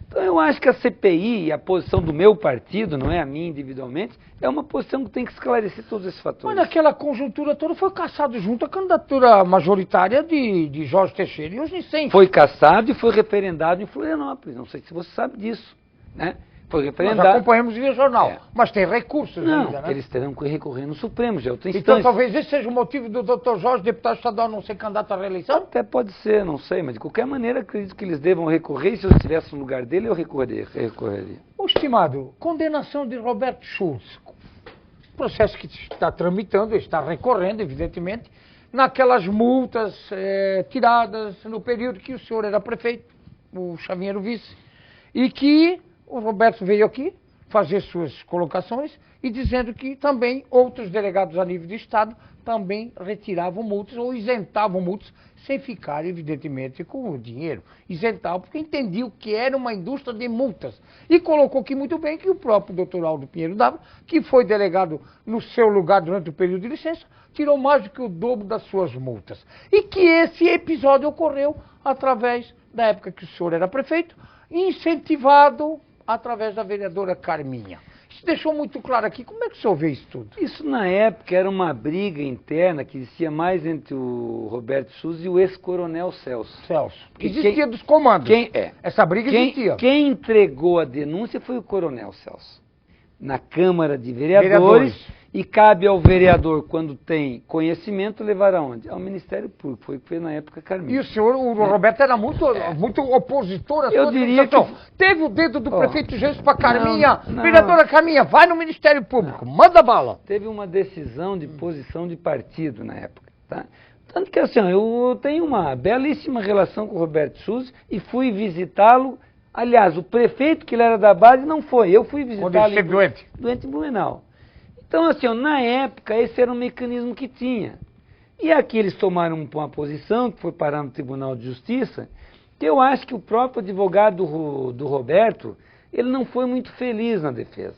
Então eu acho que a CPI, a posição do meu partido, não é a minha individualmente, é uma posição que tem que esclarecer todos esses fatores. Mas naquela conjuntura toda foi caçado junto a candidatura majoritária de Jorge Teixeira e os Vicente. Foi cassado e foi referendado em Florianópolis, não sei se você sabe disso, né? Foi referendado. Nós acompanhamos via jornal, mas tem recursos não, ainda, né? Eles terão que recorrer no Supremo, já é outra instância. Então talvez esse seja o motivo do Dr. Jorge, deputado estadual, não ser candidato à reeleição? Até pode ser, não sei, mas de qualquer maneira acredito que eles devam recorrer, e se eu estivesse no lugar dele eu recorreria. Ô, estimado, condenação de Roberto Schulz, processo que está tramitando, está recorrendo, evidentemente, naquelas multas tiradas no período que o senhor era prefeito, o Chavinha era o vice, e que o Roberto veio aqui fazer suas colocações e dizendo que também outros delegados a nível de Estado também retiravam multas ou isentavam multas sem ficar, evidentemente, com o dinheiro. Isentavam porque entendiam que era uma indústria de multas. E colocou aqui muito bem que o próprio doutor Aldo Pinheiro Dávila, que foi delegado no seu lugar durante o período de licença, tirou mais do que o dobro das suas multas. E que esse episódio ocorreu através da época que o senhor era prefeito, incentivado através da vereadora Carminha. Isso deixou muito claro aqui. Como é que o senhor vê isso tudo? Isso, na época, era uma briga interna que existia mais entre o Roberto Schulz e o ex-coronel Celso. Que existia dos comandos. Essa briga existia. Quem entregou a denúncia foi o coronel Celso, na Câmara de Vereadores. E cabe ao vereador, quando tem conhecimento, levar aonde? Ao Ministério Público. Foi o que fez na época Carminha. E o senhor, o Roberto, era muito opositor à Eu diria que... Teve o dedo do prefeito Gênesis para Carminha. Vereadora Carminha, vai no Ministério Público, manda bala. Teve uma decisão de posição de partido na época, tá? Tanto que assim, eu tenho uma belíssima relação com o Roberto Schulz e fui visitá-lo. Aliás, o prefeito, que ele era da base, não foi. Eu fui visitá-lo. Quando ele esteve doente? Doente em Blumenau. Então, assim, na época, esse era um mecanismo que tinha. E aqui eles tomaram uma posição, que foi parar no Tribunal de Justiça, que eu acho que o próprio advogado do Roberto, ele não foi muito feliz na defesa.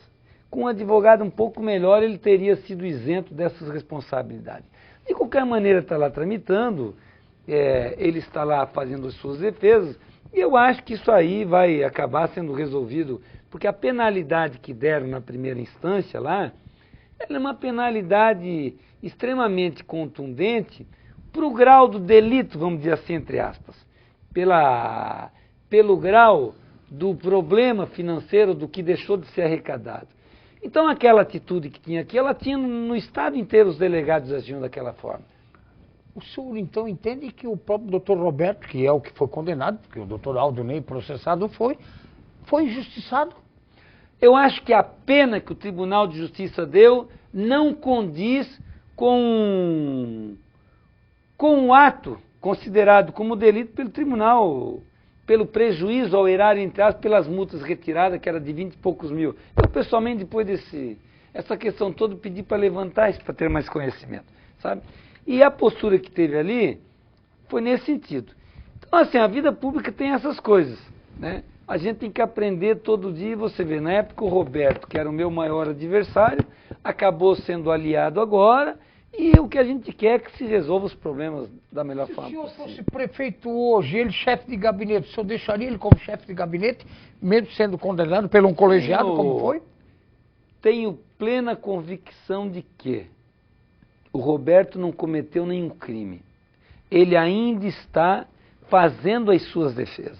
Com um advogado um pouco melhor, ele teria sido isento dessas responsabilidades. De qualquer maneira, está lá tramitando, ele está lá fazendo as suas defesas, e eu acho que isso aí vai acabar sendo resolvido, porque a penalidade que deram na primeira instância lá, ela é uma penalidade extremamente contundente para o grau do delito, vamos dizer assim, entre aspas, pelo grau do problema financeiro do que deixou de ser arrecadado. Então aquela atitude que tinha aqui, ela tinha no estado inteiro, os delegados agiam daquela forma. O senhor então entende que o próprio doutor Roberto, que é o que foi condenado, porque o doutor Aldo nem processado foi injustiçado? Eu acho que a pena que o Tribunal de Justiça deu não condiz com o ato considerado como delito pelo tribunal, pelo prejuízo ao erário, entre aspas, pelas multas retiradas, que era de 20 e poucos mil. Eu, pessoalmente, depois essa questão toda, pedi para levantar isso, para ter mais conhecimento, sabe? E a postura que teve ali foi nesse sentido. Então, assim, a vida pública tem essas coisas, né? A gente tem que aprender todo dia, você vê, na época o Roberto, que era o meu maior adversário, acabou sendo aliado agora, e o que a gente quer é que se resolva os problemas da melhor forma possível. Se o senhor fosse prefeito hoje, ele chefe de gabinete, o senhor deixaria ele como chefe de gabinete, mesmo sendo condenado por um colegiado, como foi? Tenho plena convicção de que o Roberto não cometeu nenhum crime. Ele ainda está fazendo as suas defesas.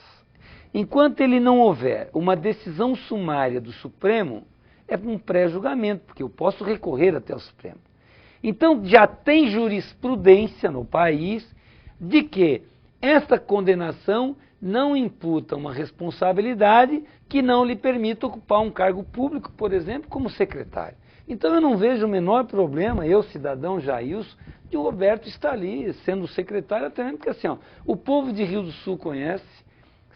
Enquanto ele não houver uma decisão sumária do Supremo, é um pré-julgamento, porque eu posso recorrer até o Supremo. Então já tem jurisprudência no país de que esta condenação não imputa uma responsabilidade que não lhe permita ocupar um cargo público, por exemplo, como secretário. Então eu não vejo o menor problema, eu, cidadão Jailson, de o Roberto estar ali sendo secretário, até mesmo porque assim, o povo de Rio do Sul conhece,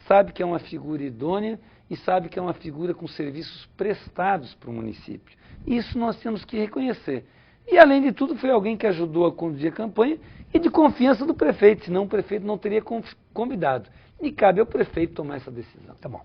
sabe que é uma figura idônea e sabe que é uma figura com serviços prestados para o município. Isso nós temos que reconhecer. E, além de tudo, foi alguém que ajudou a conduzir a campanha e de confiança do prefeito, senão o prefeito não teria convidado. E cabe ao prefeito tomar essa decisão. Tá bom.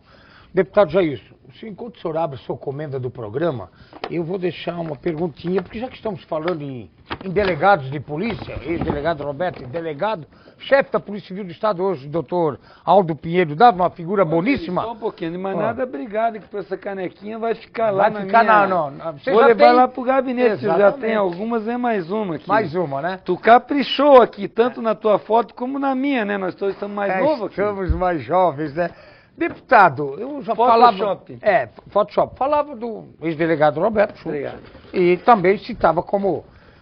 Deputado Jair, enquanto o senhor abre a sua comenda do programa, eu vou deixar uma perguntinha, porque já que estamos falando em delegados de polícia, ex-delegado Roberto, delegado, chefe da Polícia Civil do Estado hoje, doutor Aldo Pinheiro, dava uma figura boníssima. Só um pouquinho, mas nada, obrigado, que por essa canequinha vai ficar lá vai ficar minha... Não. Vou levar lá pro gabinete, você já Exatamente. tem algumas, é mais uma aqui. Mais uma, né? Tu caprichou aqui, tanto na tua foto como na minha, né? Nós todos estamos mais novos aqui. Estamos mais jovens, né? Deputado, eu já Photoshop. falava... Photoshop. Falava do ex-delegado Roberto Schultz. Obrigado. E também citava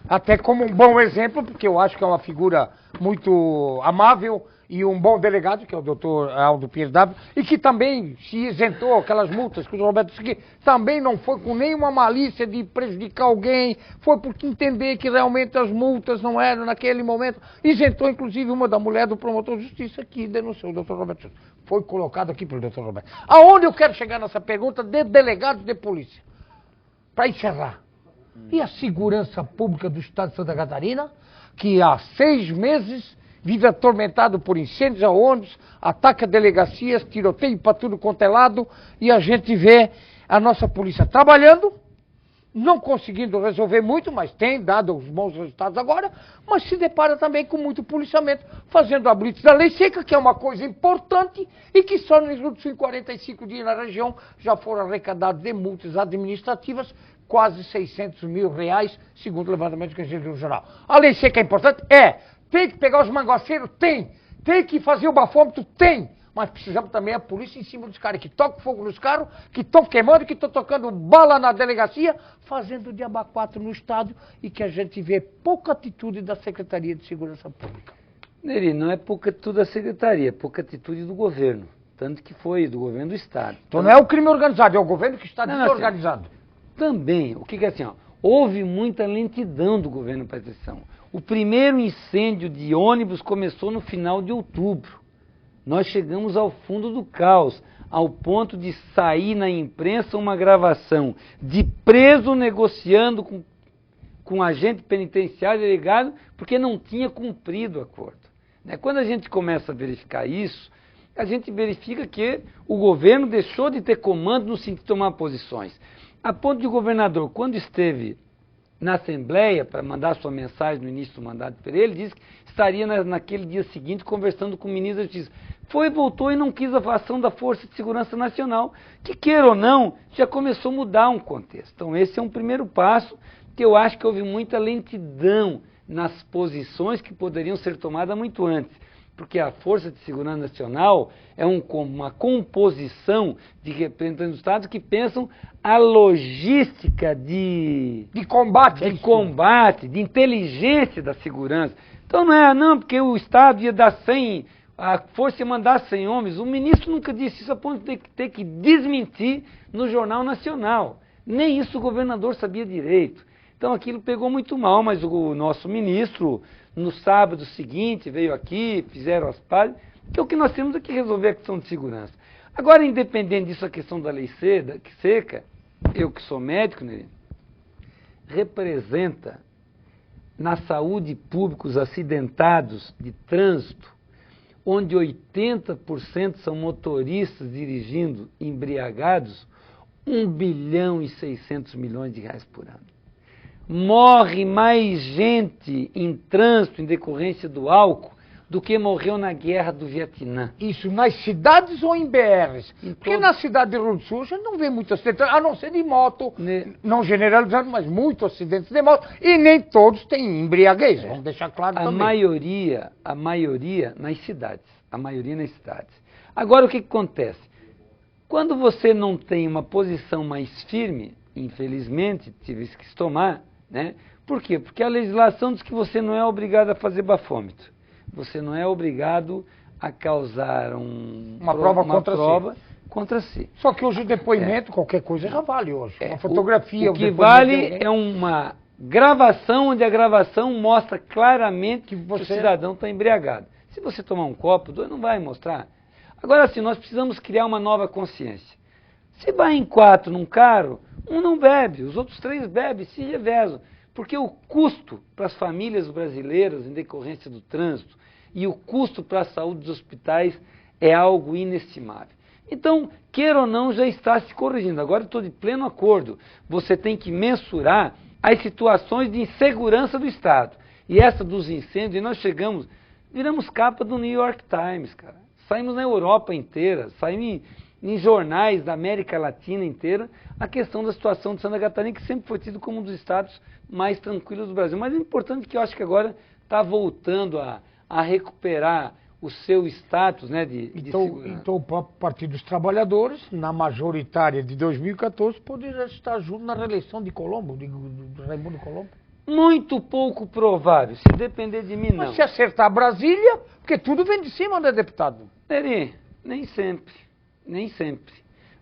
até como um bom exemplo, porque eu acho que é uma figura muito amável e um bom delegado, que é o doutor Aldo Pinheiro Dávila, e que também se isentou aquelas multas que o Roberto disse, que também não foi com nenhuma malícia de prejudicar alguém, foi porque entender que realmente as multas não eram naquele momento. Isentou, inclusive, uma da mulher do promotor de justiça que denunciou o doutor Roberto Schultz. Foi colocado aqui pelo doutor Roberto. Aonde eu quero chegar nessa pergunta de delegados de polícia? Para encerrar. E a segurança pública do estado de Santa Catarina, que há 6 meses vive atormentado por incêndios a ônibus, ataque a delegacias, tiroteio para tudo quanto é lado, e a gente vê a nossa polícia trabalhando, não conseguindo resolver muito, mas tem dado os bons resultados agora, mas se depara também com muito policiamento, fazendo a blitz da lei seca, que é uma coisa importante, e que só nos últimos 45 dias na região já foram arrecadados de multas administrativas quase 600 mil reais, segundo o levantamento que a gente viu no jornal. A lei seca é importante? Tem que pegar os manguaceiros? Tem que fazer o bafômetro? Tem. Mas precisamos também a polícia em cima dos caras que tocam fogo nos carros, que estão queimando, que estão tocando bala na delegacia, fazendo diaba 4 no estado e que a gente vê pouca atitude da Secretaria de Segurança Pública. Neri, não é pouca atitude da Secretaria, é pouca atitude do governo. Tanto que foi do governo do estado. Então não é o crime organizado, é o governo que está desorganizado. Também, o que é assim, ó, houve muita lentidão do governo para atenção. O primeiro incêndio de ônibus começou no final de outubro. Nós chegamos ao fundo do caos, ao ponto de sair na imprensa uma gravação de preso negociando com agente penitenciário delegado porque não tinha cumprido o acordo. Quando a gente começa a verificar isso, a gente verifica que o governo deixou de ter comando no sentido de tomar posições. A ponto de o governador, quando esteve na Assembleia para mandar sua mensagem no início do mandato para ele, disse que estaria naquele dia seguinte conversando com o ministro da Justiça. Foi, voltou e não quis a ação da Força de Segurança Nacional, que queira ou não, já começou a mudar um contexto. Então esse é um primeiro passo, que eu acho que houve muita lentidão nas posições que poderiam ser tomadas muito antes. Porque a Força de Segurança Nacional é uma composição de representantes do Estado que pensam a logística de combate, de inteligência da segurança. Então não, porque o Estado ia dar 100, a Força ia mandar 100 homens. O ministro nunca disse isso, a ponto de ter que desmentir no Jornal Nacional. Nem isso o governador sabia direito. Então aquilo pegou muito mal, mas o nosso ministro, no sábado seguinte, veio aqui, fizeram as pazes, que é o que nós temos é que resolver a questão de segurança. Agora, independente disso, a questão da lei seca, eu que sou médico, né, representa na saúde pública os acidentados de trânsito, onde 80% são motoristas dirigindo embriagados, 1 bilhão e 600 milhões de reais por ano. Morre mais gente em trânsito em decorrência do álcool do que morreu na guerra do Vietnã. Isso nas cidades ou em BRs? Porque na cidade de Rio Grande do Sul a gente não vê muito acidente, a não ser de moto, não generalizando, mas muitos acidentes de moto, e nem todos têm embriaguez, vamos deixar claro também. A maioria nas cidades, Agora o que acontece? Quando você não tem uma posição mais firme, infelizmente, tive que tomar, né? Por quê? Porque a legislação diz que você não é obrigado a fazer bafômetro. Você não é obrigado a causar uma prova contra si. Só que hoje o depoimento, qualquer coisa já vale hoje. Uma fotografia, o que vale é uma gravação, onde a gravação mostra claramente que o cidadão está embriagado. Se você tomar um copo, 2, não vai mostrar. Agora sim, nós precisamos criar uma nova consciência. Se vai em 4 num carro, um não bebe, os outros 3 bebem, se revezam. Porque o custo para as famílias brasileiras em decorrência do trânsito e o custo para a saúde dos hospitais é algo inestimável. Então, queira ou não, já está se corrigindo. Agora eu estou de pleno acordo. Você tem que mensurar as situações de insegurança do Estado. E essa dos incêndios, e nós viramos capa do New York Times, cara. Saímos na Europa inteira, saímos em jornais da América Latina inteira, a questão da situação de Santa Catarina, que sempre foi tido como um dos estados mais tranquilos do Brasil. Mas é importante que eu acho que agora está voltando a recuperar o seu status, né, de segurança. Então o próprio Partido dos Trabalhadores, na majoritária de 2014, poderia estar junto na reeleição de Colombo, do Raimundo Colombo. Muito pouco provável, se depender de mim, não. Mas se acertar Brasília, porque tudo vem de cima, né, deputado? Neri, nem sempre, nem sempre.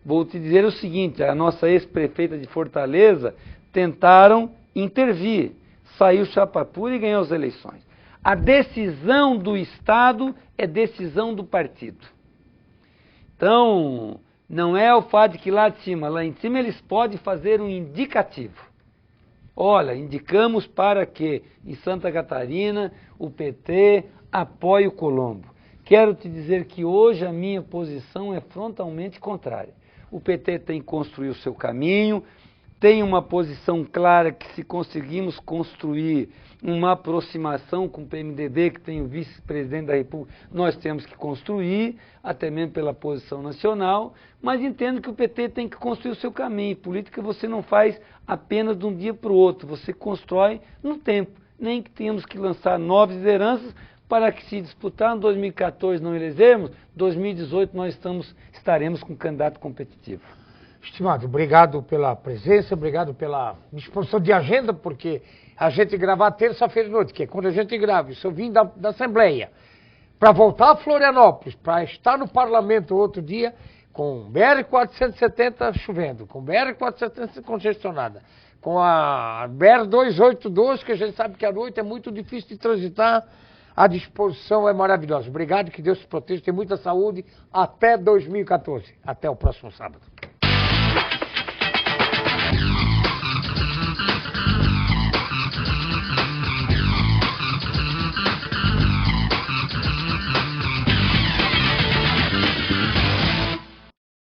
Vou te dizer o seguinte, a nossa ex-prefeita de Fortaleza tentaram intervir, saiu chapa pura e ganhou as eleições. A decisão do Estado é decisão do partido. Então, não é o fato de que lá em cima eles podem fazer um indicativo. Olha, indicamos para que em Santa Catarina o PT apoie o Colombo. Quero te dizer que hoje a minha posição é frontalmente contrária. O PT tem que construir o seu caminho, tem uma posição clara que se conseguimos construir uma aproximação com o PMDB, que tem o vice-presidente da República, nós temos que construir, até mesmo pela posição nacional, mas entendo que o PT tem que construir o seu caminho. Política você não faz apenas de um dia para o outro, você constrói no tempo. Nem que tenhamos que lançar novas lideranças para que, se disputar em 2014 não elegermos, 2018 nós estaremos com um candidato competitivo. Estimado, obrigado pela presença, obrigado pela disposição de agenda, porque a gente gravar terça-feira de noite, que é quando a gente grava, isso eu vim da Assembleia, para voltar a Florianópolis, para estar no Parlamento outro dia, com BR-470 chovendo, com BR-470 congestionada, com a BR-282, que a gente sabe que à noite é muito difícil de transitar, a disposição é maravilhosa. Obrigado, que Deus te proteja, tenha muita saúde, até 2014. Até o próximo sábado.